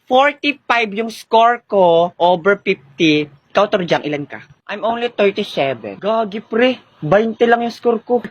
45 yung score ko over 50. Ikaw, Torjang, ilan ka? I'm only 37. Gagi, pre. 20 lang yung score ko.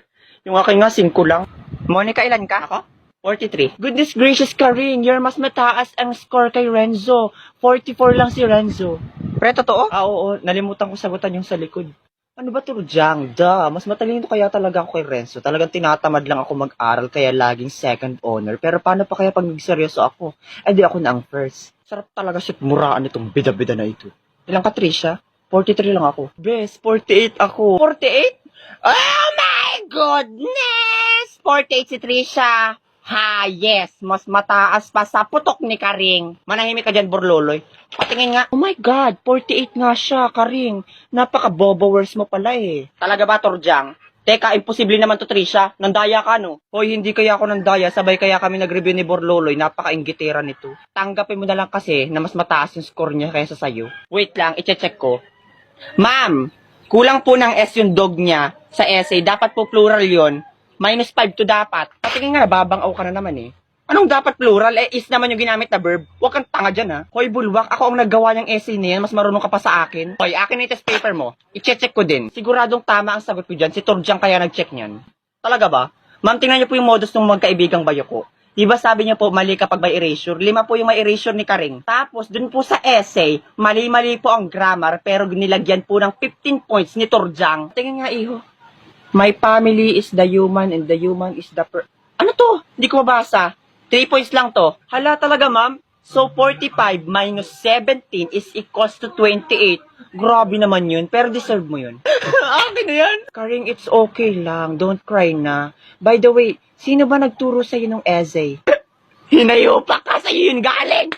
Yung akin nga, 5 lang. Monica, ilan ka? Ako? 43. Goodness gracious, Karing. You're mas mataas ang score kay Renzo. 44 lang si Renzo. Pre, totoo? Oo. Nalimutan ko sagutan yung sa likod. Ano ba, Torjang? Mas matalino kaya talaga ako kay Renzo. Talagang tinatamad lang ako mag-aral kaya laging second honor. Pero paano pa kaya pag nagseryoso ako? Eh di ako na ang first. Sarap talaga muraan itong bida-bida na ito. Ilang ka, Trisha? 43 lang ako. Bes, 48 ako. 48? Oh my goodness! 48 si Trisha. Ha, yes. Mas mataas pa sa putok ni Karing. Manahimik ka dyan, Borloloy. Patingin nga. Oh my God, 48 nga siya, Karing. Napaka-bobo words mo pala eh. Talaga ba, Torjang? Teka, imposible naman to, Trisha. Nandaya ka, no? Hoy, hindi kaya ako nandaya. Sabay kaya kami nag-review ni Borloloy. Napaka-inggitera nito. Tanggapin mo na lang kasi na mas mataas yung score niya kaysa sa'yo. Wait lang, iche-check ko. Ma'am, kulang po ng S yung dog niya sa essay. Dapat po plural yon. -5 to dapat. Patingin nga, babangaw ka na naman eh. Anong dapat plural? Eh, is naman yung ginamit na verb. Huwag kang tanga dyan ha. Hoy, bulwak, ako ang naggawa ng essay na yan. Mas marunong ka pa sa akin. Hoy, akin na yung test paper mo. I-check ko din. Siguradong tama ang sagot ko dyan. Si Torjang kaya nag-check niyan. Talaga ba? Ma'am, tingnan niyo po yung modus ng magkaibigang bayo ko. Diba sabi niyo po, mali kapag may erasure? 5 po yung may erasure ni Karing. Tapos, dun po sa essay, mali-mali po ang grammar, pero nilagyan po ng 15 points ni Torjang. Tingnan nga, iho. My family is the human and the human is the Ano to? Hindi ko mabasa. 3 points lang to. Hala talaga, ma'am. So, 45 minus 17 is equals to 28. Grabe naman yun, pero deserve mo yun. Akin na yan. Karing, it's okay lang. Don't cry na. By the way, sino ba nagturo sa'yo ng essay? Hinayo pa ka sa'yo yun galing!